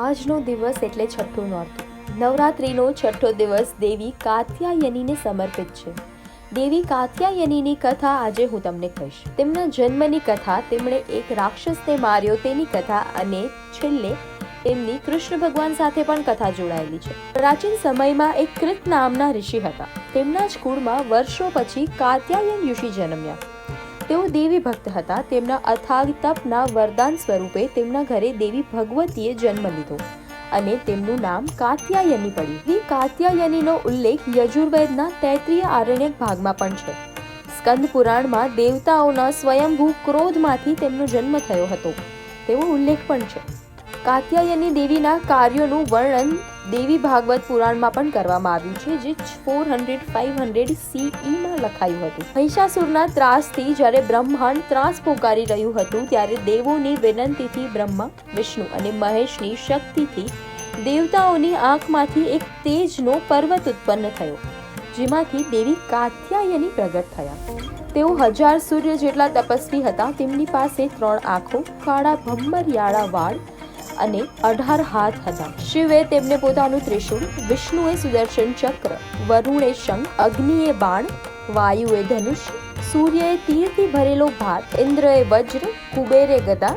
આજનો દિવસ એટલે છઠ્ઠું નોરતું. નવરાત્રિનો છઠ્ઠો દિવસ દેવી કાત્યાયનીને સમર્પિત છે. દેવી કાત્યાયનીની કથા આજે હું તમને કહીશ. તેમના જન્મની કથા, તેમણે એક રાક્ષસને માર્યો તેની કથા અને છેલ્લે તેમની કૃષ્ણ ભગવાન સાથે પણ કથા જોડાયેલી છે. પ્રાચીન સમયમાં એક કૃત નામના ઋષિ હતા. તેમના જ કુળમાં વર્ષો પછી કાત્યાયન ઋષિ જન્મ્યા. તેઓ દેવી ભક્ત હતા. તેમના અથાગ તપના વરદાન સ્વરૂપે તેમના ઘરે દેવી ભગવતીએ જન્મ લીધો અને તેમનું નામ કાત્યાયની પડ્યું. કાત્યાયનીનો ઉલ્લેખ યજુર્વેદના તૈત્રીય આરણ્યક ભાગમાં પણ છે. સ્કંદ પુરાણમાં દેવતાઓના સ્વયંભૂ ક્રોધમાંથી તેમનો જન્મ થયો હતો તેવો ઉલ્લેખ પણ છે. કાત્યાયની દેવીના કાર્યોનું વર્ણન દેવી ભાગવત પુરાણમાં પણ કરવામાં આવ્યું છે, જે 400-500 CE માં લખાયું હતું. મહિષાસુરના ત્રાસથી જ્યારે બ્રહ્માંડ ત્રાસ પોકારી રહ્યું હતું ત્યારે દેવોની વિનંતીથી બ્રહ્મા, વિષ્ણુ અને મહેશની શક્તિથી દેવતાઓની આંખમાંથી એક તેજનો પર્વત ઉત્પન્ન થયો, જેમાંથી દેવી કાત્યાયની પ્રગટ થયા. તેઓ 1000 સૂર્ય જેટલા તપસ્વી હતા. તેમની પાસે 3 આંખો, કાળા ભમ્મરિયાળા વાળ અને 18 હાથ હતા. શિવે તેમને પોતાનું ત્રિશૂળ, વિષ્ણુએ સુદર્શન ચક્ર, વરુણે શંખ, અગ્નિએ બાણ, વાયુએ ધનુષ, સૂર્યએ તીરથી ભરેલો ભાત, ઇન્દ્રએ વજ્ર, કુબેરે ગદા,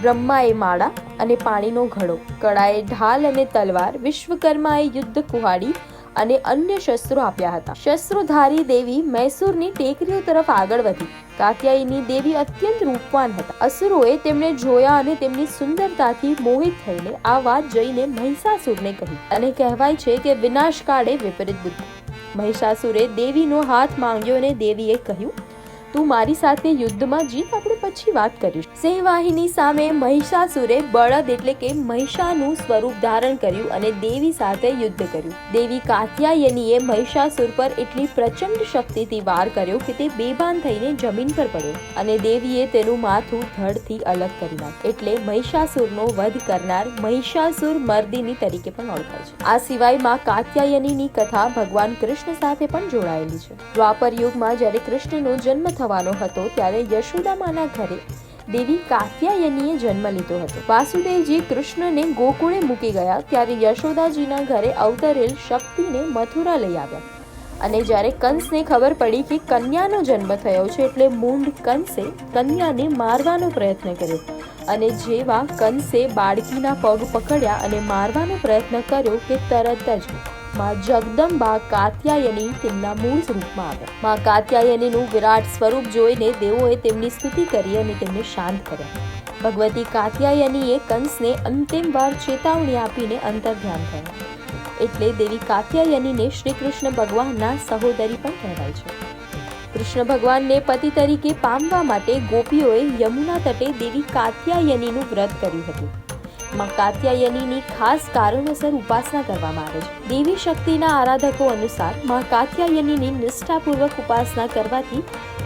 બ્રહ્માએ માળા અને પાણીનો ઘડો, કળાએ ઢાલ અને તલવાર, વિશ્વકર્માએ યુદ્ધ કુહાડી અને અન્ય શસ્ત્રો આપ્યા હતા. શસ્ત્રોધારી દેવી મૈસૂરની ટેકરીઓ તરફ આગળ વધી. કાત્યાયની દેવી અત્યંત રૂપવાન હતા. અસુરોએ તેમને જોયા અને તેમની સુંદરતાથી મોહિત થઈને આ વાત જઈને મહિષાસુરને કહી અને કહેવાય છે કે વિનાશ કાળે વિપરીત બુદ્ધિ. મહિષાસુરે દેવીનો હાથ માંગ્યો અને દેવીએ કહ્યું, તું મારી સાથે યુદ્ધમાં જીત, આપણે પછી વાત કરીશું. સિંહવાહિની સામે મહિષાસુરે બળદ એટલે કે મહિષાનું સ્વરૂપ ધારણ કર્યું અને દેવી સાથે યુદ્ધ કર્યું. દેવી કાત્યાયનીએ મહિષાસુર પર એટલી પ્રચંડ શક્તિથી વાર કર્યો કે તે બેભાન થઈને જમીન પર પડ્યો અને દેવીએ તેનું માથું ધડથી અલગ કરી નાખ્યું. એટલે મહિષાસુરનો વધ કરનાર મહિષાસુર મર્દિની તરીકે પણ ઓળખાય છે. આ સિવાય માં કાત્યાયનીની કથા ભગવાન કૃષ્ણ સાથે પણ જોડાયેલી છે. દ્વાપર યુગમાં જ્યારે કૃષ્ણનો જન્મ થવાનો હતો ત્યારે યશોદામાના ઘરે દેવી કાત્યાયનીએ જન્મ લીધો હતો. વાસુદેવજી કૃષ્ણને ગોકુળે મૂકી ગયા ત્યારે યશોદાજીના ઘરે અવતરેલ શક્તિને મથુરા લઈ આવ્યા અને જ્યારે કંસને ખબર પડી કે કન્યાનો જન્મ થયો છે એટલે મૂંઢ કંસે કન્યાને મારવાનો પ્રયત્ન કર્યો અને જેવા કંસે બાળકીના પગ પકડ્યા અને મારવાનો પ્રયત્ન કર્યો કે તરત જ માં જગદંબા કાત્યાયની તેમના મૂળ સ્વરૂપમાં આવ્યા. માં કાત્યાયનીનું વિરાટ સ્વરૂપ જોઈને દેવોએ તેમની સ્તુતિ કરી અને તેમને શાંત કર્યા. ભગવતી કાત્યાયનીએ કંસને અંતિમ વાર ચેતવણી આપીને અંતર્ધ્યાન થયા. એટલે દેવી કાત્યાયનીને શ્રી કૃષ્ણ ભગવાનના સહોદરી પણ કહેવાય છે. કૃષ્ણ ભગવાનને પતિ તરીકે પામવા માટે ગોપીઓએ યમુના તટે દેવી કાત્યાયનીનું વ્રત કર્યું હતું. માં કાત્યાયનીની ખાસ કારણોસર ઉપાસના કરવામાં આવે છે. દેવી શક્તિના આરાધકો અનુસાર માં કાત્યાયનીની નિષ્ઠાપૂર્વક ઉપાસના કરવાથી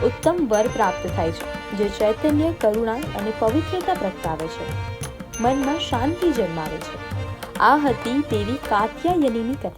ઉત્તમ વર પ્રાપ્ત થાય છે, જે ચૈતન્ય, કરુણા અને પવિત્રતા પ્રગટાવે છે, મનમાં શાંતિ જન્માવે છે. આ હતી દેવી કાત્યાયનીની કથા.